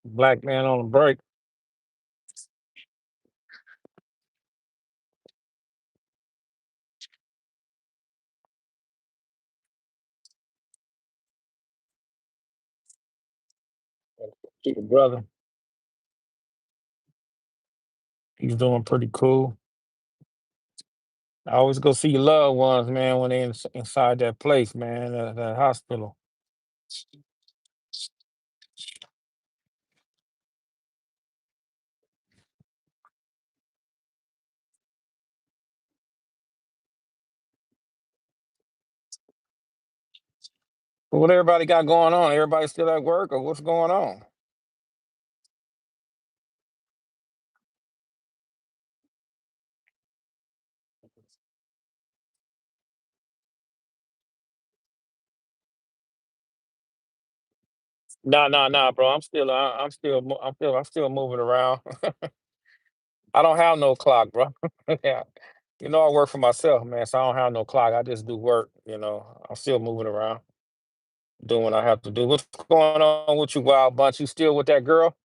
Black man on a break. To the brother. He's doing pretty cool. I always go see your loved ones, man, when they inside that place, man, that hospital. But what everybody got going on? Everybody still at work, or what's going on? Nah, bro. I'm still moving around. I don't have no clock, bro. Yeah. I work for myself, man, so I don't have no clock. I just do work, I'm still moving around, doing what I have to do. What's going on with you, Wild Bunch? You still with that girl?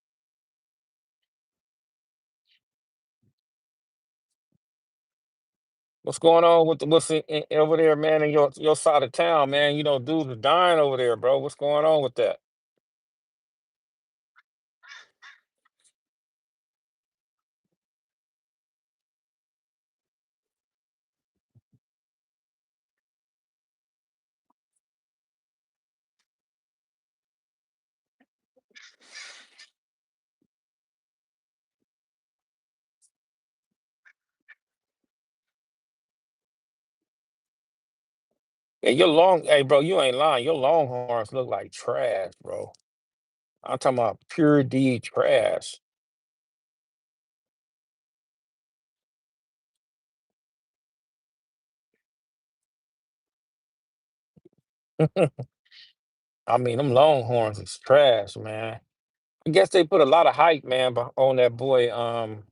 What's going on with what's over there, man, in your side of town, man? Dudes are dying over there, bro. What's going on with that? Hey, bro, you ain't lying. Your Longhorns look like trash, bro. I'm talking about pure D trash. I mean, them Longhorns is trash, man. I guess they put a lot of hype, man, on that boy, on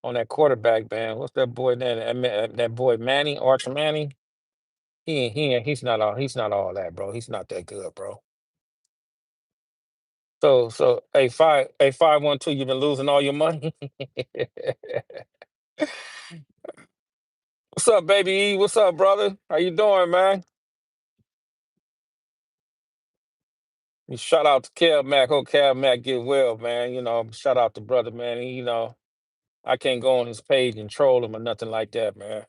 that quarterback, man. What's that boy name? That boy Manny, Arch Manny. He's not all that, bro. He's not that good, bro. So, hey, 512, you've been losing all your money. What's up, baby E? What's up, brother? How you doing, man? You shout out to Kev Mac. Hope Kev Mac get well, man. Shout out to brother, man. I can't go on his page and troll him or nothing like that, man.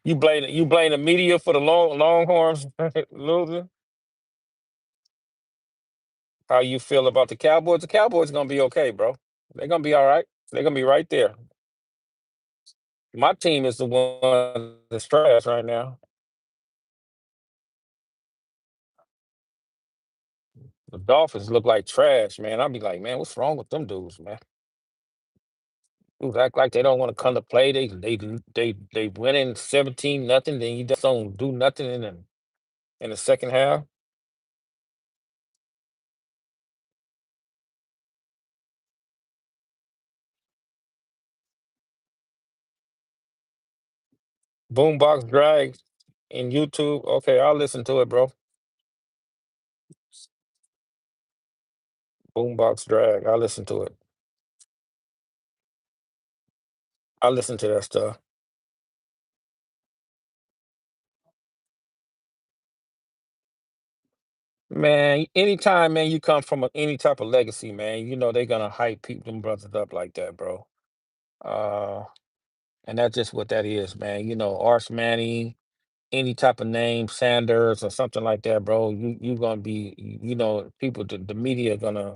You blame the media for the Longhorns losing. How you feel about the Cowboys? The Cowboys gonna be okay, bro. They're gonna be all right. They're gonna be right there. My team is the one that's trash right now. The Dolphins look like trash, man. I'll be like, man, what's wrong with them dudes, man? Dudes act like they don't want to come to play. They winning 17-0. Then you just don't do nothing in the second half. Boombox drag in YouTube. Okay, I'll listen to it, bro. Boombox drag. I'll listen to it. I'll listen to that stuff. Man, anytime, man, you come from any type of legacy, man, they're gonna hype people them brothers up like that, bro. Uh, and that's just what that is, man. Arch Manning, any type of name, Sanders or something like that, bro. You gonna be, people, the media gonna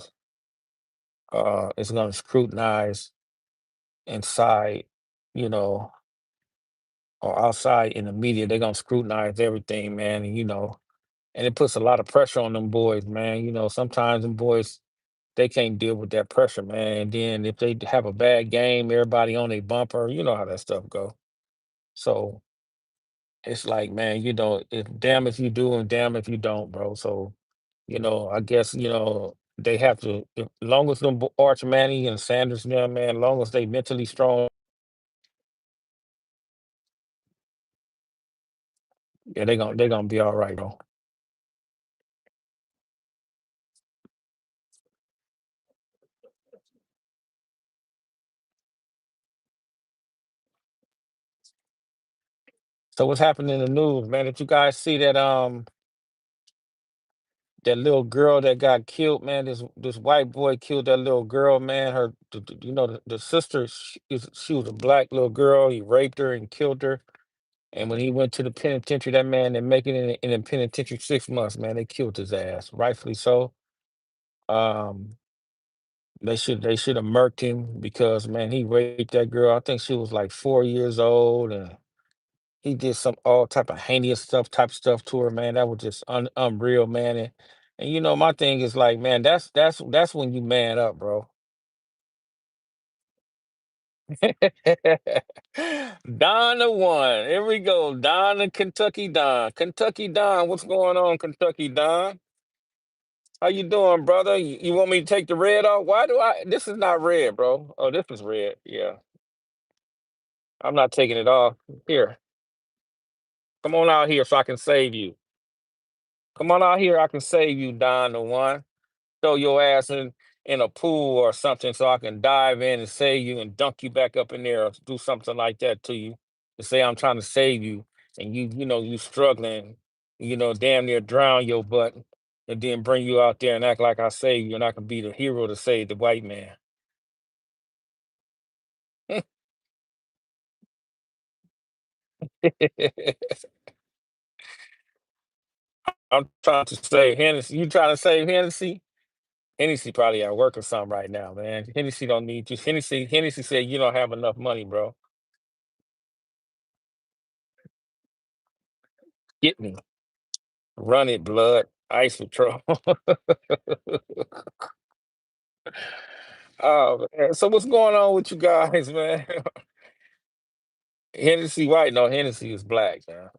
is gonna scrutinize inside, you know, or outside in the media. They're gonna scrutinize everything, man, and it puts a lot of pressure on them boys, man. Sometimes them boys they can't deal with that pressure, man. And then if they have a bad game, everybody on a bumper, you know how that stuff go. So it's like, man, if damn if you do and damn if you don't, bro. So, I guess, they have to, long as them Arch Manning and Sanders, man, long as they mentally strong, yeah, they gonna be all right, bro. So what's happening in the news, man? Did you guys see that little girl that got killed, man? This white boy killed that little girl, man. The sister, she was a black little girl. He raped her and killed her. And when he went to the penitentiary, that man, they making it in the penitentiary 6 months, man. They killed his ass, rightfully so. Um, they should have murked him because man, he raped that girl. I think she was like 4 years old, and he did some all type of heinous stuff to her, man. That was just unreal, man. And my thing is like, man, that's when you man up, bro. Don the one. Here we go. Don the Kentucky Don. Kentucky Don, what's going on, Kentucky Don? How you doing, brother? You want me to take the red off? Why do I? This is not red, bro. Oh, this is red. Yeah, I'm not taking it off. Here, come on out here so I can save you. Come on out here. I can save you, Don the one. Throw your ass in a pool or something so I can dive in and save you and dunk you back up in there or do something like that to you to say I'm trying to save you and you struggling, damn near drown your butt and then bring you out there and act like I saved you and I can be the hero to save the white man. I'm trying to save Hennessy. You trying to save Hennessy? Hennessy probably at work or something right now, man. Hennessy don't need you. Hennessy said you don't have enough money, bro. Get me. Run it, blood. Ice Patrol. Oh, man. So what's going on with you guys, man? Hennessy white? No, Hennessy is black, man.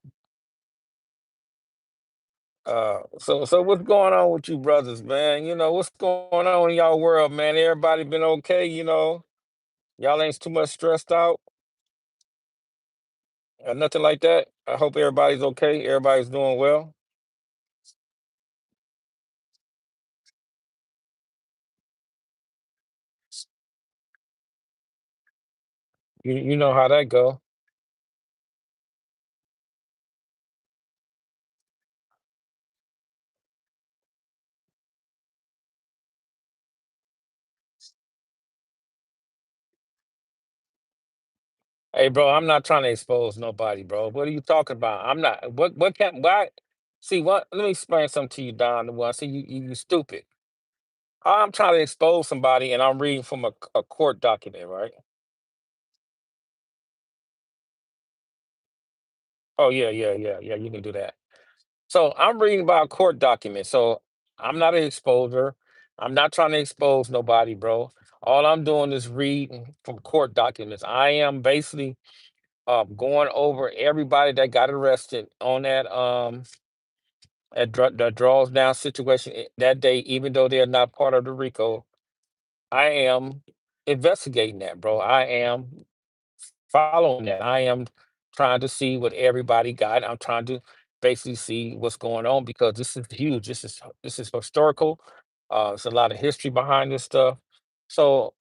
So what's going on with you brothers, man? What's going on in y'all world, man? Everybody been okay, Y'all ain't too much stressed out or nothing like that. I hope everybody's okay. Everybody's doing well. You know how that go. Hey, bro, I'm not trying to expose nobody, bro. What are you talking about? I'm not. What can why? See what? Let me explain something to you, Don. The one. See you stupid. I'm trying to expose somebody, and I'm reading from a court document, right? Oh yeah, yeah, yeah, yeah. You can do that. So I'm reading about a court document. So I'm not an exposer. I'm not trying to expose nobody, bro. All I'm doing is reading from court documents. I am basically going over everybody that got arrested on that draws down situation that day, even though they're not part of the RICO. I am investigating that, bro. I am following that. I am trying to see what everybody got. I'm trying to basically see what's going on because this is huge. This is historical. There's a lot of history behind this stuff. So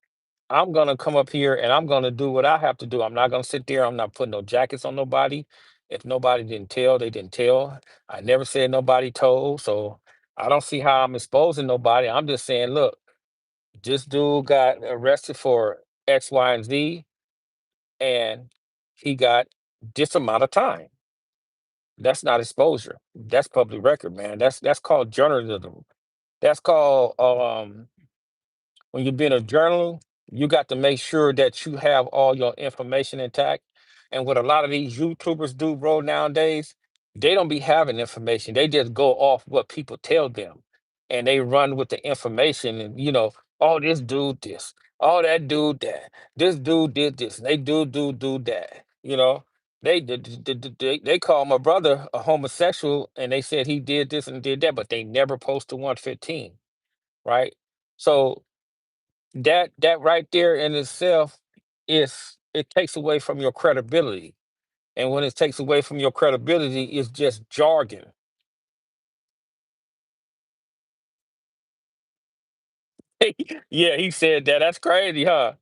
I'm gonna come up here and I'm gonna do what I have to do. I'm not gonna sit there. I'm not putting no jackets on nobody. If nobody didn't tell, they didn't tell. I never said nobody told. So I don't see how I'm exposing nobody. I'm just saying, look, this dude got arrested for X, Y, and Z and he got this amount of time. That's not exposure. That's public record, man. That's called journalism. That's called when you're being a journalist, you got to make sure that you have all your information intact. And what a lot of these YouTubers do, bro, nowadays, they don't be having information. They just go off what people tell them. And they run with the information and oh, this dude this, oh that dude that, this dude did this, and they do that. They call my brother a homosexual and they said he did this and did that, but they never posted 115, right? So that right there in itself is it takes away from your credibility. And when it takes away from your credibility, it's just jargon. Yeah, he said that. That's crazy, huh?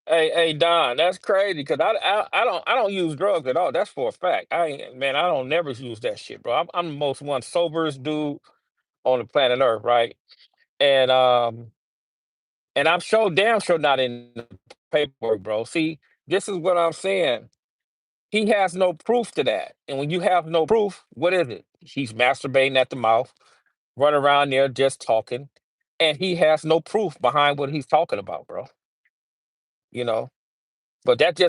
Hey, Don, that's crazy because I don't use drugs at all. That's for a fact. Man, I don't never use that shit, bro. I'm the most one soberest dude on the planet Earth, right? And I'm so damn sure not in the paperwork, bro. See, this is what I'm saying. He has no proof to that. And when you have no proof, what is it? He's masturbating at the mouth, running around there just talking, and he has no proof behind what he's talking about, bro. You know? But that's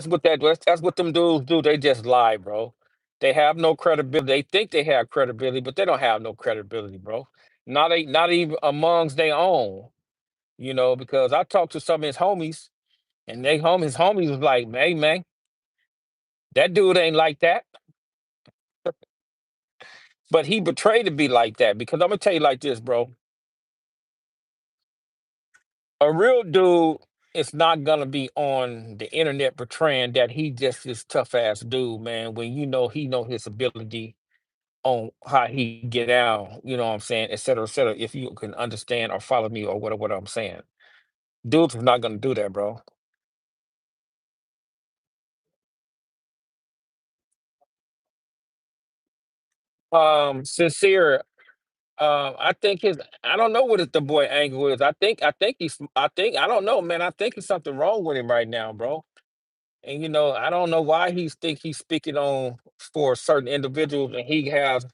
what them dudes do. They just lie, bro. They have no credibility. They think they have credibility, but they don't have no credibility, bro. Not even amongst their own, because I talked to some of his homies, and his homies was like, "Hey man, that dude ain't like that." But he betrayed to be like that because I'm gonna tell you like this, bro. A real dude is not gonna be on the internet portraying that he just this tough ass dude, man. When he know his ability on how he get down, you know what I'm saying, et cetera, et cetera. If you can understand or follow me or what I'm saying, dudes is not gonna do that, bro. Sincere. I don't know what the boy angle is. I don't know, man. I think there's something wrong with him right now, bro. And I don't know why he's speaking on for certain individuals, and he has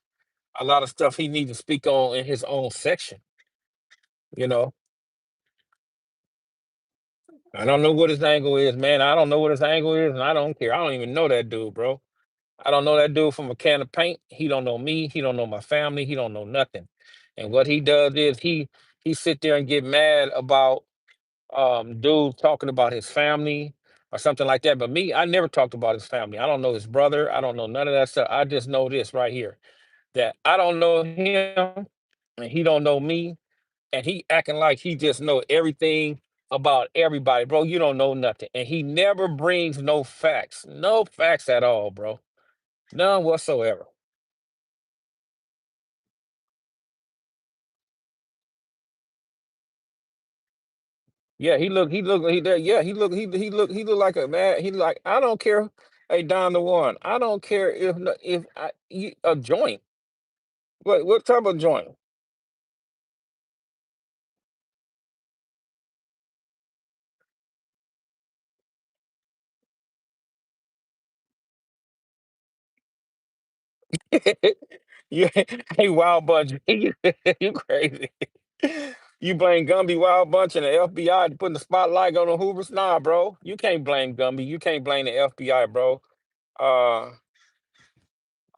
a lot of stuff he needs to speak on in his own section. You know, I don't know what his angle is, man. I don't know what his angle is, and I don't care. I don't even know that dude, bro. I don't know that dude from a can of paint. He don't know me. He don't know my family. He don't know nothing. And what he does is he sit there and get mad about dude talking about his family or something like that. But me, I never talked about his family. I don't know his brother. I don't know none of that stuff. I just know this right here that I don't know him and he don't know me, and he acting like he just know everything about everybody, bro. You don't know nothing, and he never brings no facts at all, bro, none whatsoever. Yeah, he look like a man. He like I don't care. Hey, Don the one. I don't care if a joint. What type of joint? You hey Wild Bunch, you crazy. You blame Gumby Wild Bunch and the FBI to putting the spotlight on the Hoovers? Nah, bro. You can't blame Gumby. You can't blame the FBI, bro. Uh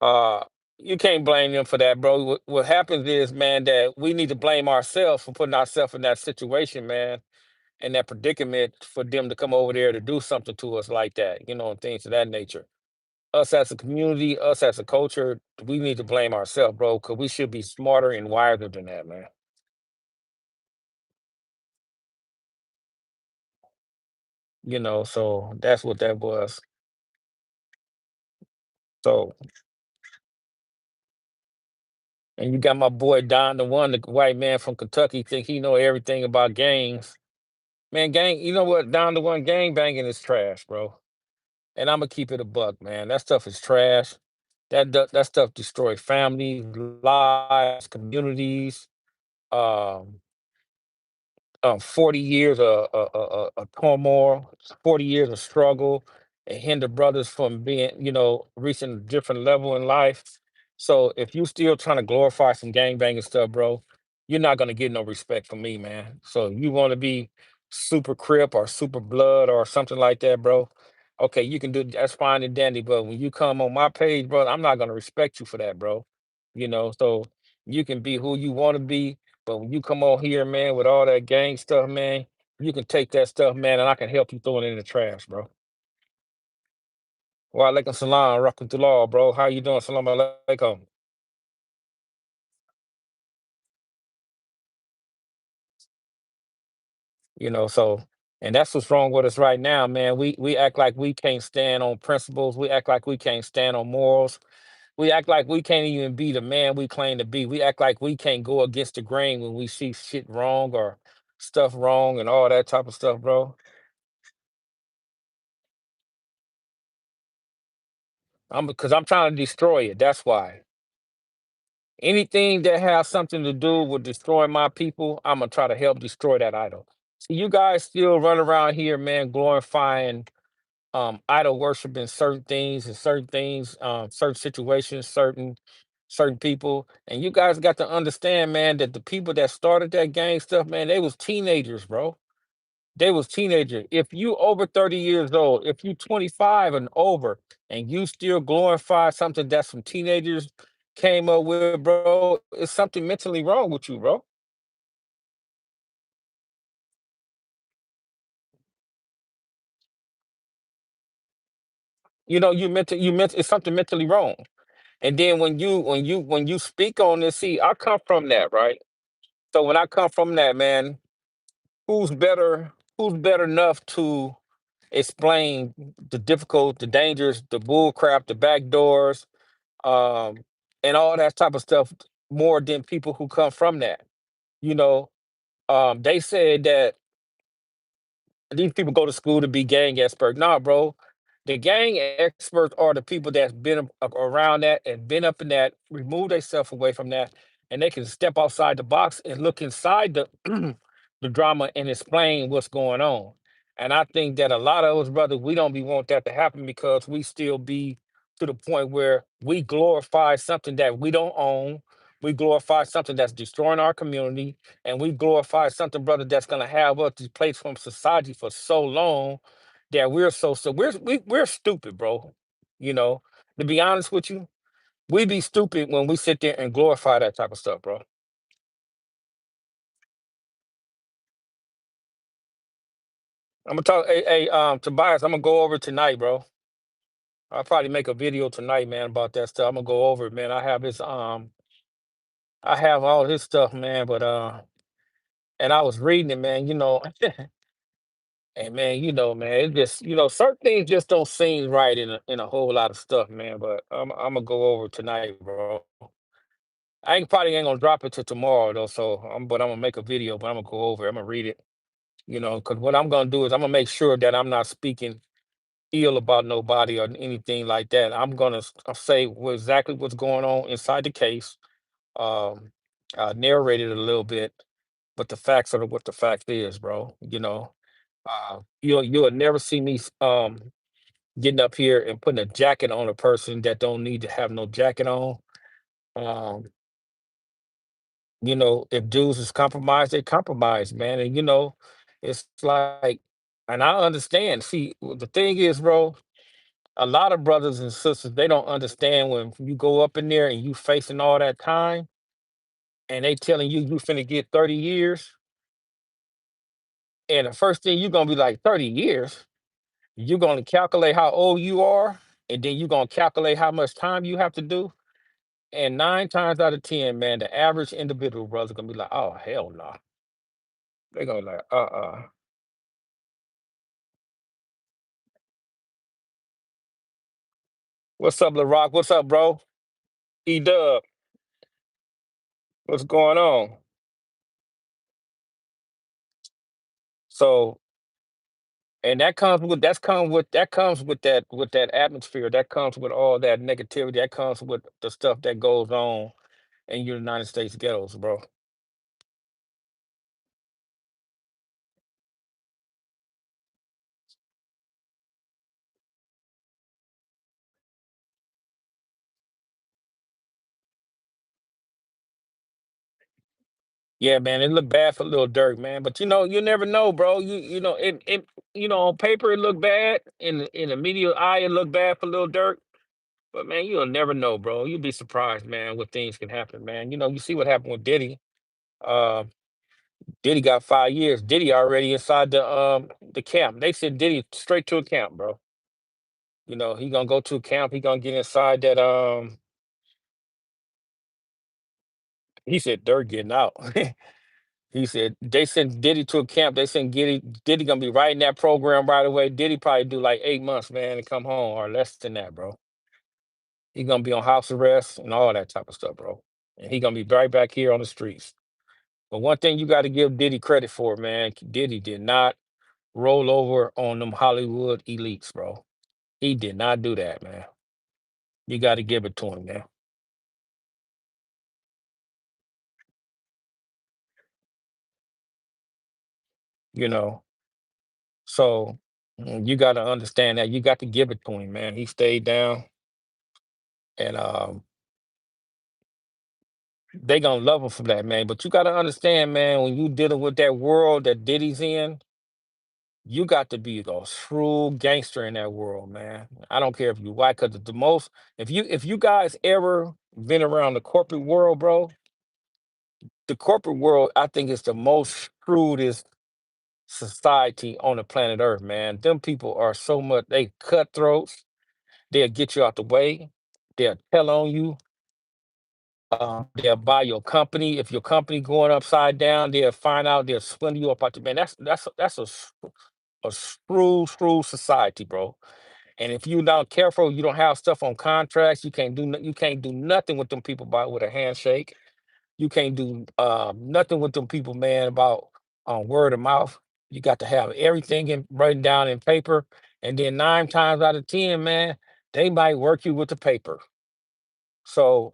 uh you can't blame them for that, bro. What happens is, man, that we need to blame ourselves for putting ourselves in that situation, man, and that predicament for them to come over there to do something to us like that, and things of that nature. Us as a community, us as a culture, we need to blame ourselves, bro, because we should be smarter and wiser than that, man. So that's what that was. So, and you got my boy Don, the one, the white man from Kentucky, think he know everything about gangs. Man, you know what? Don, the one, gang banging is trash, bro. And I'm gonna keep it a buck, man. That stuff is trash. That stuff destroy families, lives, communities. Um, 40 years of turmoil, 40 years of struggle, and hinder brothers from being, reaching a different level in life. So if you still trying to glorify some gangbanging stuff, bro, you're not gonna get no respect from me, man. So you want to be super crip or super blood or something like that, bro. Okay, you can do that's fine and dandy, but when you come on my page, bro, I'm not gonna respect you for that, bro. So you can be who you want to be, but when you come on here, man, with all that gang stuff, man, you can take that stuff, man, and I can help you throw it in the trash, bro. Wa alaikum salam, rahmatullah, bro. How you doing? Salam alaikum. So and that's what's wrong with us right now, man. We act like we can't stand on principles. We act like we can't stand on morals. We act like we can't even be the man we claim to be. We act like we can't go against the grain when we see shit wrong or stuff wrong and all that type of stuff, bro. Because I'm trying to destroy it. That's why. Anything that has something to do with destroying my people, I'm gonna try to help destroy that idol. See, you guys still run around here, man, glorifying idol worshiping certain things, certain situations, certain people. And you guys got to understand, man, that the people that started that gang stuff, man, they was teenagers, bro. They was teenagers. If you over 30 years old, if you 25 and over, and you still glorify something that some teenagers came up with, bro, it's something mentally wrong with you, bro. You meant it's something mentally wrong. And then when you speak on this, see, I come from that, right? So when I come from that, man, who's better? Who's better enough to explain the dangers, the bull crap, the back doors, um, and all that type of stuff more than people who come from that. You know, they said that these people go to school to be gang experts. Nah, bro. The gang experts are the people that's been around that and been up in that, remove themselves away from that, and they can step outside the box and look inside the the drama and explain what's going on. And I think that a lot of us, brother, we don't be want that to happen because we still be to the point where we glorify something that we don't own. We glorify something that's destroying our community, and we glorify something, brother, that's gonna have us displaced from society for so long that we're stupid, bro. You know, to be honest with you, we be stupid when we sit there and glorify that type of stuff, bro. I'm gonna talk, Tobias. I'm gonna go over tonight, bro. I'll probably make a video tonight, man, about that stuff. I'm gonna go over it, man. I have all his stuff, man, but and I was reading it, man. And man, man, it just certain things just don't seem right in a whole lot of stuff, man. But I'm gonna go over tonight, bro. I ain't gonna drop it till tomorrow though. So I'm gonna make a video, but I'm gonna go over it. I'm gonna read it, because what I'm gonna do is I'm gonna make sure that I'm not speaking ill about nobody or anything like that. I'm gonna say exactly what's going on inside the case. Um, I narrated it a little bit, but the facts are what the fact is, bro. You'll never see me getting up here and putting a jacket on a person that don't need to have no jacket on. Um, if dudes is compromised, they compromise, man. And it's like, and I understand. See, the thing is, bro, a lot of brothers and sisters, they don't understand when you go up in there and you facing all that time and they telling you finna get 30 years. And the first thing you're gonna be like, 30 years. You're gonna calculate how old you are, and then you're gonna calculate how much time you have to do. And 9 times out of 10, man, the average individual brother gonna be like, "Oh hell no." They're gonna be like, What's up, LaRock? What's up, bro? E-Dub, what's going on? So, and that comes with that atmosphere. That comes with all that negativity. That comes with the stuff that goes on in your United States ghettos, bro. Yeah, man, it looked bad for Little Dirk, man. But you never know, bro. On paper it looked bad. In the media eye, it looked bad for Little Dirk. But man, you'll never know, bro. You'll be surprised, man, what things can happen, man. You see what happened with Diddy. Uh, Diddy got 5 years. Diddy already inside the camp. They sent Diddy straight to a camp, bro. He gonna go to a camp. He gonna get inside that. He said Dirk getting out. He said they sent Diddy to a camp. They sent Diddy gonna be right in that program right away. Diddy probably do like 8 months, man, and come home or less than that, bro. He gonna be on house arrest and all that type of stuff, bro. And he gonna be right back here on the streets. But one thing you got to give Diddy credit for, man, Diddy did not roll over on them Hollywood elites, bro. He did not do that, man. You got to give it to them, man. You know, so you got to understand that you got to give it to him, man. He stayed down, and they gonna love him for that, man. But you got to understand, man, when you dealing with that world that Diddy's in, you got to be a true gangster in that world, man. I don't care if you white, because the most, if you guys ever been around the corporate world, bro, the corporate world, I think is the most shrewdest society on the planet Earth, man. Them people are so much, they cutthroats. They'll get you out the way. They'll tell on you. They'll buy your company. If your company going upside down, they'll find out. They'll swindle you up out the man. That's a screw society, bro. And if you're not careful, you don't have stuff on contracts. You can't do nothing with them people by with a handshake. You can't do nothing with them people, man, about word of mouth. You got to have everything written down in paper. And then 9 times out of 10, man, they might work you with the paper. So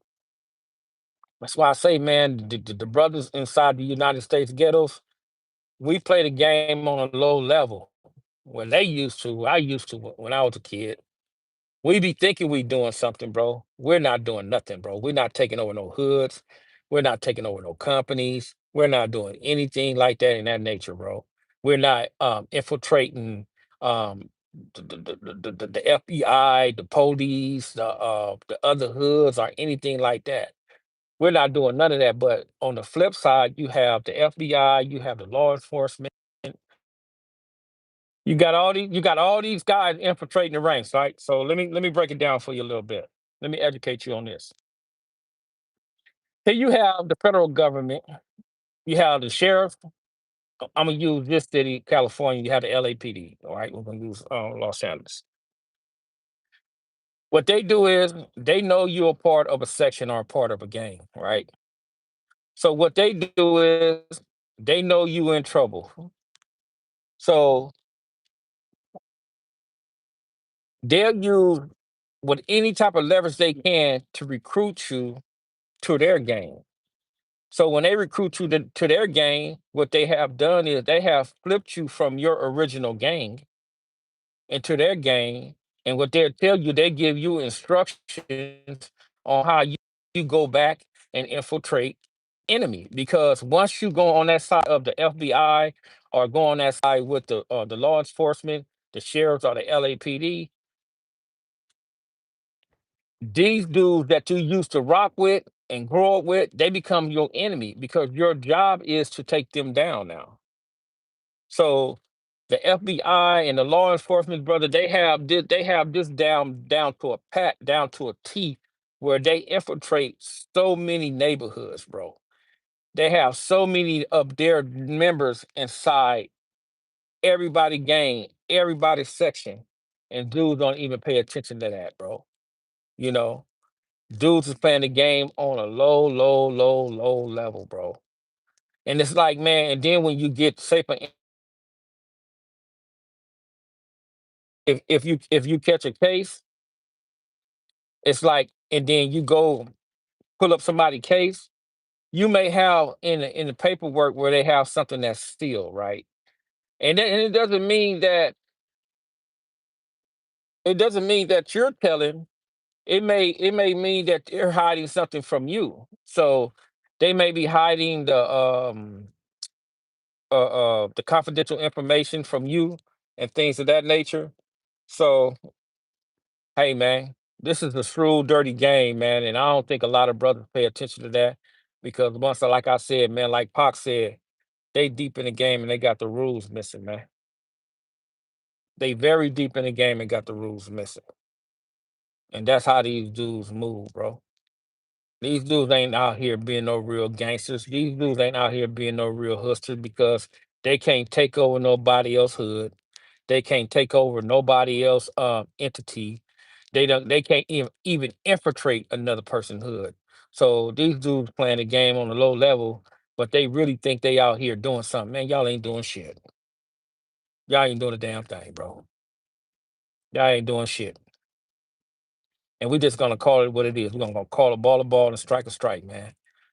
that's why I say, man, the brothers inside the United States ghettos, we play the game on a low level. When they used to, I used to when I was a kid. We be thinking we doing something, bro. We're not doing nothing, bro. We're not taking over no hoods. We're not taking over no companies. We're not doing anything like that in that nature, bro. We're not infiltrating um the FBI, the police, the other hoods or anything like that. We're not doing none of that. But on the flip side, you have the FBI, you have the law enforcement, you got all these guys infiltrating the ranks, right? So let me break it down for you a little bit. Let me educate you on this. Here you have the federal government, you have the sheriff. I'm gonna use this city, California. You have the LAPD. All right, we're gonna use Los Angeles. What they do is they know you're a part of a section or a part of a gang, right? So what they do is they know you in trouble. So they'll use with any type of leverage they can to recruit you to their gang. So when they recruit you to their gang, what they have done is they have flipped you from your original gang into their gang. And what they'll tell you, they give you instructions on how you go back and infiltrate enemy. Because once you go on that side of the FBI or go on that side with the law enforcement, the sheriffs or the LAPD, these dudes that you used to rock with and grow up with, they become your enemy because your job is to take them down now. So the FBI and the law enforcement, brother, they have this down to a pat, down to a T, where they infiltrate so many neighborhoods, bro. They have so many of their members inside everybody gang, everybody section, and dudes don't even pay attention to that, bro. You know, dudes is playing the game on a low, low, low, low level, bro. And it's like, man, and then when you get, say, for if you catch a case, it's like, and then you go pull up somebody's case, you may have in the paperwork where they have something that's still right, and it doesn't mean that you're telling. It may mean that they're hiding something from you. So they may be hiding the confidential information from you and things of that nature. So hey, man, this is a shrewd, dirty game, man, and I don't think a lot of brothers pay attention to that because like I said, man, like Pac said, they deep in the game and they got the rules missing, man. They very deep in the game and got the rules missing, and that's how these dudes move, bro. These dudes ain't out here being no real gangsters. These dudes ain't out here being no real hustlers because they can't take over nobody else hood. They can't take over nobody else entity. They can't even infiltrate another person's hood. So these dudes playing the game on a low level, but they really think they out here doing something. Man, y'all ain't doing shit. Y'all ain't doing a damn thing, bro. Y'all ain't doing shit. and we just gonna call it what it is. We're gonna call a ball and strike a strike, man.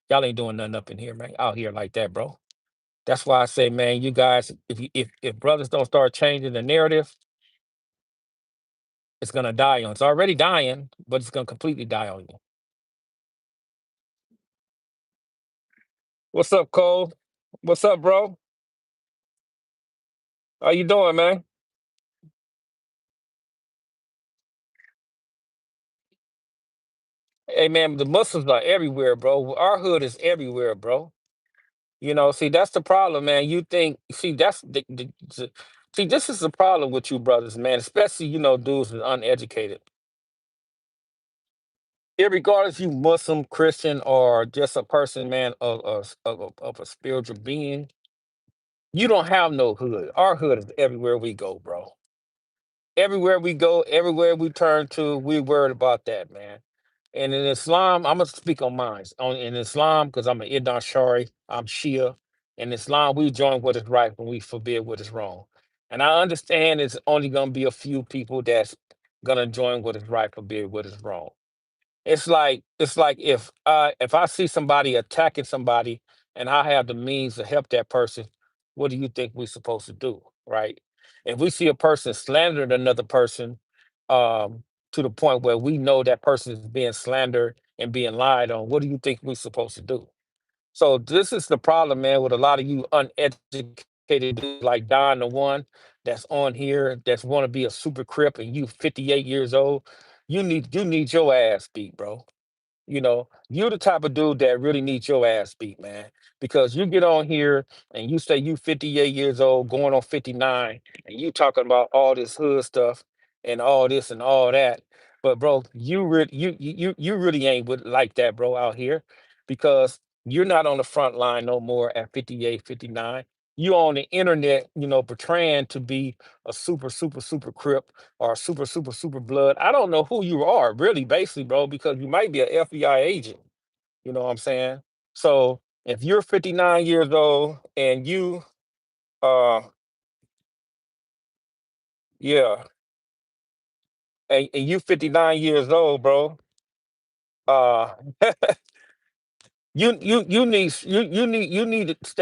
Y'all ain't doing nothing up in here, man. Out here like that, bro. That's why I say, man, you guys, if brothers don't start changing the narrative, it's gonna die on. It's already dying, but it's gonna completely die on you. What's up, Cole? What's up, bro? How you doing, man? Hey, man, the Muslims are everywhere, bro. Our hood is everywhere, bro. See, that's the problem, man. You think, see, that's see, this is the problem with you brothers, man, especially, dudes that are uneducated. Irregardless, you Muslim, Christian, or just a person, man, of a spiritual being, you don't have no hood. Our hood is everywhere we go, bro. Everywhere we go, everywhere we turn to, we worried about that, man. And in Islam, I'm gonna speak on mine. In Islam, because I'm an Idn Shari, I'm Shia. In Islam, we join what is right when we forbid what is wrong. And I understand it's only gonna be a few people that's gonna join what is right, forbid what is wrong. It's like if I see somebody attacking somebody and I have the means to help that person, what do you think we're supposed to do, right? If we see a person slandering another person, to the point where we know that person is being slandered and being lied on, what do you think we're supposed to do? So this is the problem, man, with a lot of you uneducated dudes like Don, the one that's on here that's want to be a super crip, and you 58 years old. You need your ass beat, bro. You're the type of dude that really needs your ass beat, man. Because you get on here and you say you 58 years old, going on 59, and you talking about all this hood stuff and all this and all that. But bro, you really ain't with like that, bro, out here, because you're not on the front line no more at 58, 59. You on the internet, portraying to be a super, super, super crip or super, super, super blood. I don't know who you are, really, basically, bro, because you might be an FBI agent. You know what I'm saying? So if you're 59 years old and uh, yeah, and you 59 years old, bro, uh, they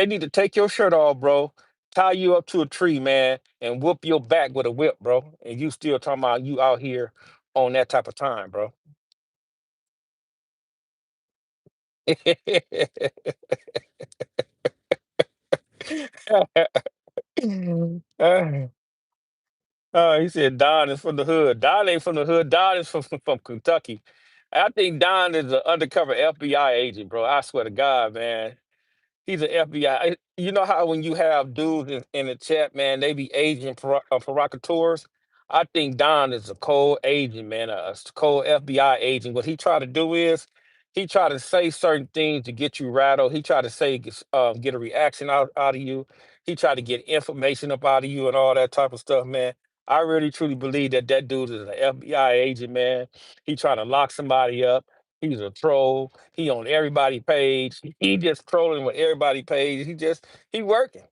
need to take your shirt off, bro, tie you up to a tree, man, and whoop your back with a whip, bro. And you still talking about you out here on that type of time, bro. He said Don is from the hood. Don ain't from the hood. Don is from Kentucky. I think Don is an undercover FBI agent, bro. I swear to God, man. He's an FBI. You know how when you have dudes in the chat, man, they be agent provocateurs. I think Don is a cold agent, man, a cold FBI agent. What he try to do is he try to say certain things to get you rattled. He try to say get a reaction out of you. He try to get information up out of you and all that type of stuff, man. I really truly believe that that dude is an FBI agent, man. He trying to lock somebody up. He's a troll. He on everybody page. He just trolling with everybody page. He working.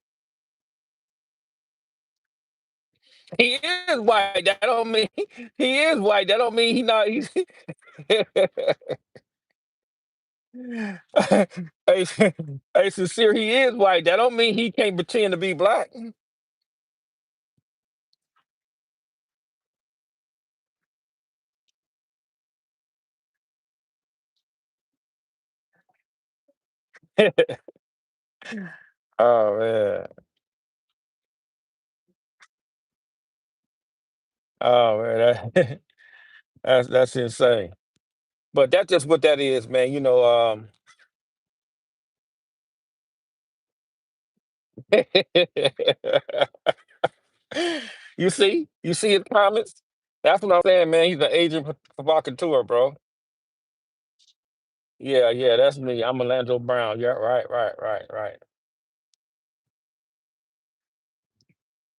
He is white. That don't mean he is white. That don't mean he not. He's hey, hey, sincere. He is white. That don't mean he can't pretend to be black. Oh man. Oh man. That's insane. But that's just what that is, man. You see his comments. That's what I'm saying, man. He's an agent provocateur, bro. Yeah, yeah, that's me. I'm Orlando Brown. Yeah, right, right, right, right.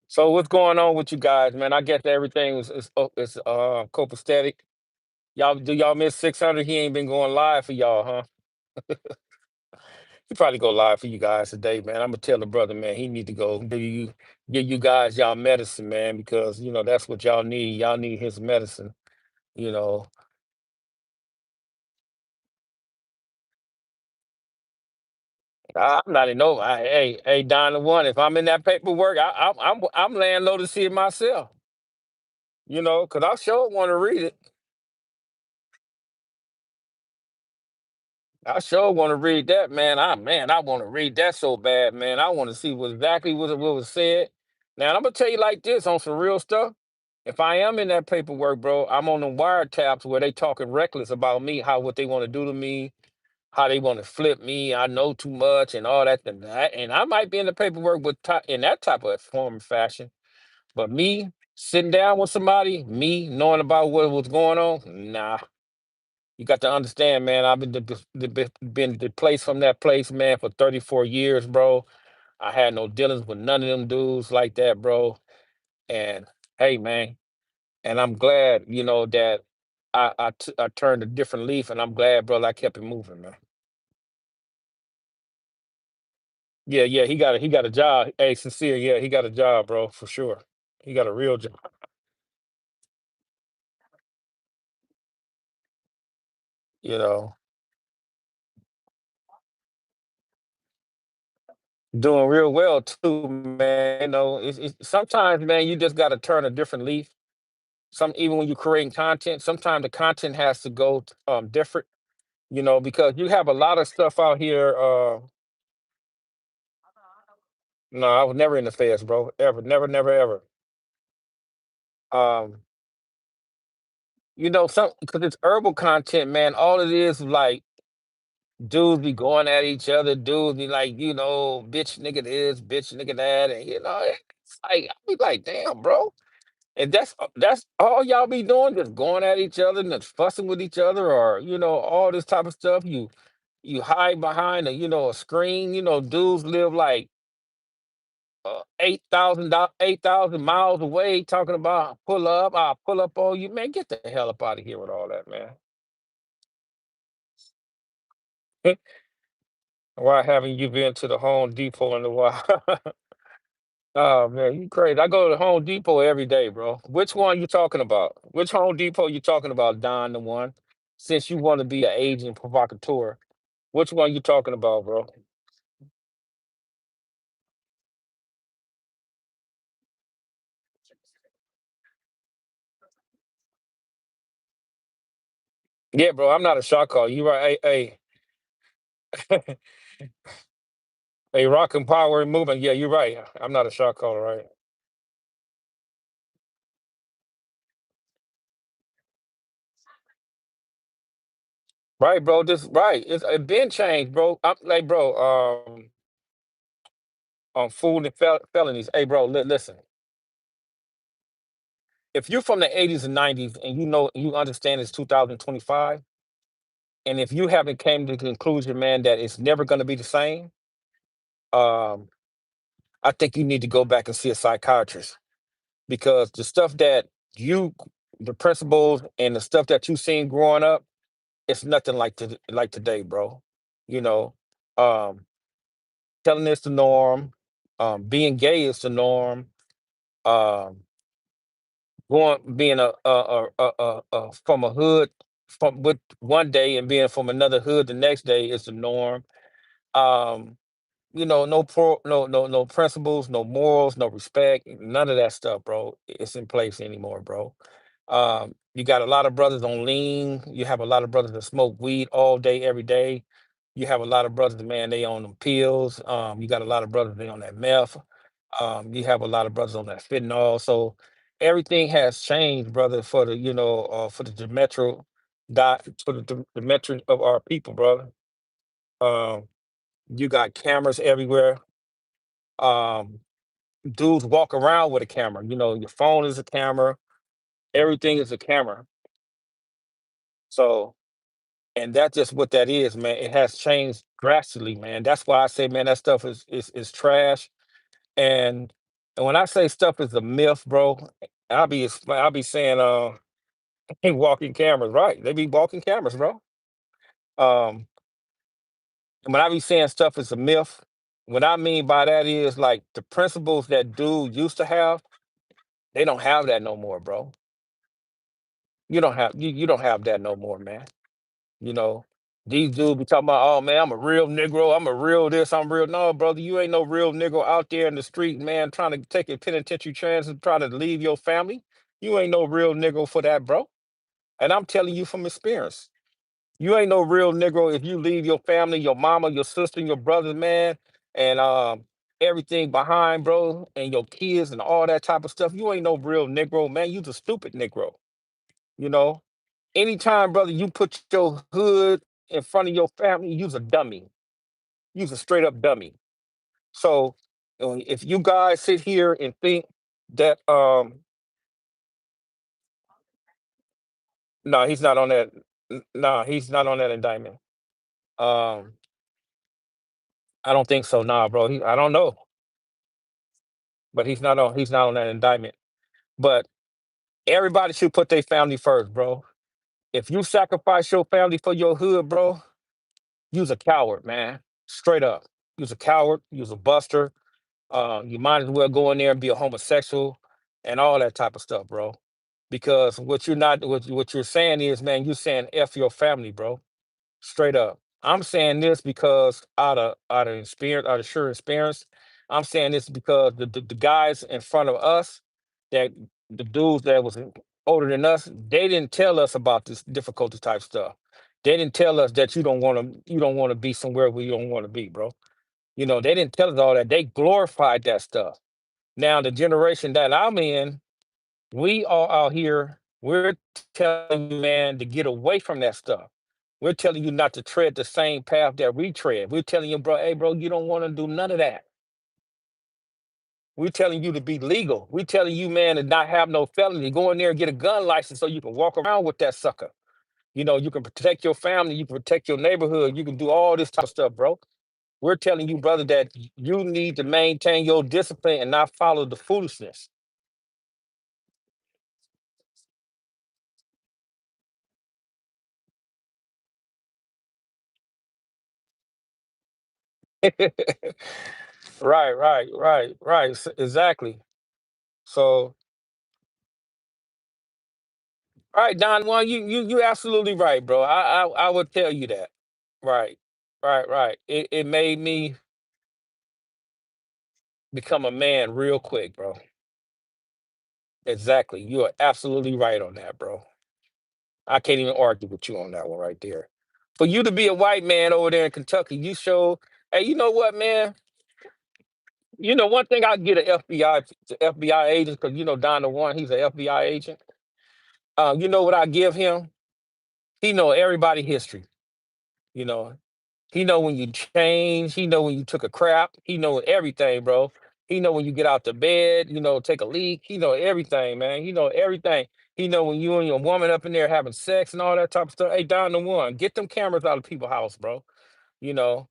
So what's going on with you guys, man? I guess everything is copacetic. Y'all miss 600? He ain't been going live for y'all, huh? He probably go live for you guys today, man. I'm gonna tell the brother, man, he need to go give you guys y'all medicine, man, because that's what y'all need. Y'all need his medicine, you know. I'm not in no. Hey, Don the one. If I'm in that paperwork, I'm laying low to see it myself. Cause I sure want to read it. I sure want to read that, man. I want to read that so bad, man. I want to see what was said. Now I'm gonna tell you like this on some real stuff. If I am in that paperwork, bro, I'm on the wiretaps where they talking reckless about me, how what they want to do to me, how they want to flip me. I know too much and all that and that. And I might be in the paperwork in that type of form and fashion. But me sitting down with somebody, me knowing about what was going on, nah. You got to understand, man. I've been displaced from that place, man, for 34 years, bro. I had no dealings with none of them dudes like that, bro. And hey, man, and I'm glad, that I turned a different leaf, and I'm glad, bro, I kept it moving, man. Yeah, yeah, he got a job. Hey, sincere, yeah, he got a job, bro, for sure. He got a real job. You know, doing real well too, man. Sometimes, man, you just got to turn a different leaf. Even when you're creating content, sometimes the content has to go different. Because you have a lot of stuff out here. No, I was never in the feds, bro. Ever, never, never, ever. Um, some because it's herbal content, man. All it is like dudes be going at each other. Dudes be like, bitch nigga this, bitch nigga that, and it's like I be like, damn, bro. And that's all y'all be doing, just going at each other and just fussing with each other, or all this type of stuff. You hide behind a screen. Dudes live like 8,000 miles away, talking about pull up. I'll pull up on you, man. Get the hell up out of here with all that, man. Why haven't you been to the Home Depot in a while? Oh man, you crazy. I go to Home Depot every day, bro. Which one you talking about? Which Home Depot you talking about, Don the one? Since you want to be an agent provocateur, which one you talking about, bro? Yeah, bro, I'm not a shot call. You right. Hey, hey, rock and power and movement. Yeah, you're right. I'm not a shot caller, right? Right, bro. This right. It been changed, bro. I'm like, bro, on food and felonies. Hey, bro, listen. If you're from the 80s and 90s and you understand it's 2025, and if you haven't came to the conclusion, man, that it's never gonna be the same, um, I think you need to go back and see a psychiatrist because the principles and the stuff that you seen growing up, it's nothing like today, bro. You know, um, telling is the norm. Being gay is the norm. Um, being from a hood from with one day and being from another hood the next day is the norm. Um, no principles, no morals, no respect, none of that stuff, bro. It's in place anymore, bro. You got a lot of brothers on lean. You have a lot of brothers that smoke weed all day, every day. You have a lot of brothers, man, they on them pills. You got a lot of brothers they on that meth. You have a lot of brothers on that fentanyl. So everything has changed, brother, for the Demetro dot for the Demetri of our people, brother. Um, you got cameras everywhere. Um, Dudes walk around with a camera. Your phone is a camera. Everything is a camera. So, and that's just what that is, man. It has changed drastically, man. That's why I say, man, that stuff is trash. And and when I say stuff is a myth, bro, I'll be saying, walking cameras, right? They be walking cameras, bro. Um, and when I be saying stuff is a myth, what I mean by that is like the principles that dude used to have, they don't have that no more, bro. You don't have that no more, man. You know. These dudes be talking about, oh man, I'm a real Negro, I'm a real this, I'm real. No, brother, you ain't no real Negro out there in the street, man, trying to take a penitentiary chance and try to leave your family. You ain't no real Negro for that, bro. And I'm telling you from experience. You ain't no real Negro if you leave your family, your mama, your sister, your brother, man, and everything behind, bro, and your kids and all that type of stuff. You ain't no real Negro, man. You's a stupid Negro. You know, anytime, brother, you put your hood in front of your family, you's a dummy. You's a straight up dummy. So if you guys sit here and think that no, he's not on that. No, he's not on that indictment. Um, I don't think so. Nah, bro. I don't know, but he's not on that indictment. But everybody should put their family first, bro. If you sacrifice your family for your hood, bro, you's a coward, man. Straight up. You's a coward. You's a buster. You might as well go in there and be a homosexual and all that type of stuff, bro. Because what you're saying is, man, you're saying F your family, bro. Straight up. I'm saying this because out of experience, out of sure experience, I'm saying this because the guys in front of us, that the dudes that was older than us, they didn't tell us about this difficulty type stuff. They didn't tell us that you don't want to be somewhere where you don't want to be, bro. They didn't tell us all that. They glorified that stuff. Now the generation that I'm in, we are out here, we're telling you, man, to get away from that stuff. We're telling you not to tread the same path that we tread. We're telling you, bro, hey, bro, you don't want to do none of that. We're telling you to be legal. We're telling you, man, to not have no felony. Go in there and get a gun license so you can walk around with that sucker. You can protect your family, you can protect your neighborhood, you can do all this type of stuff, bro. We're telling you, brother, that you need to maintain your discipline and not follow the foolishness. Right, right, right, right. Exactly. So, all right, Don. Well, you absolutely right, bro. I would tell you that. Right, right, right. It made me become a man real quick, bro. Exactly. You are absolutely right on that, bro. I can't even argue with you on that one right there. For you to be a white man over there in Kentucky, you show. Hey, you know what, man? One thing I get an FBI agent because Don the one, he's an FBI agent. You know what I give him? He know everybody history. You know, he know when you change. He know when you took a crap. He know everything, bro. He know when you get out the bed. Take a leak. He know everything, man. He know everything. He know when you and your woman up in there having sex and all that type of stuff. Hey, Don the one, get them cameras out of people's house, bro. You know,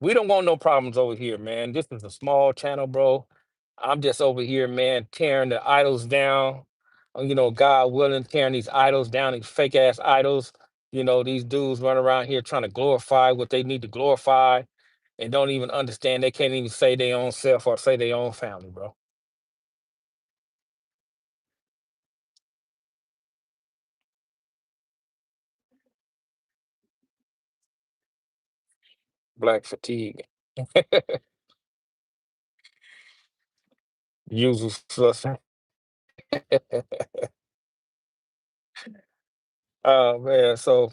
we don't want no problems over here, man. This is a small channel, bro. I'm just over here, man, tearing the idols down. God willing, tearing these idols down, these fake ass idols. These dudes run around here trying to glorify what they need to glorify and don't even understand they can't even say their own self or say their own family, bro. Black fatigue. Usual suspect. Man. So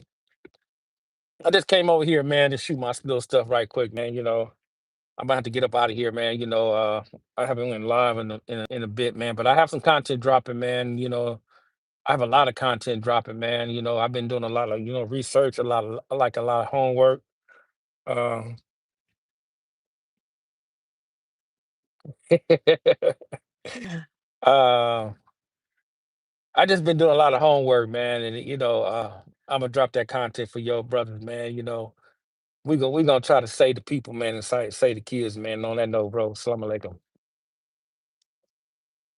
I just came over here, man, to shoot my little stuff right quick, man. I'm gonna have to get up out of here, man. I haven't went live in a bit, man, but I have some content dropping, man. I have a lot of content dropping, man. I've been doing a lot of research, a lot of homework. Um, uh, I just been doing a lot of homework, man, and I'm gonna drop that content for your brothers, man. We gonna try to save the people, man, and say the kids, man. On that note, bro. Assalamu alaikum.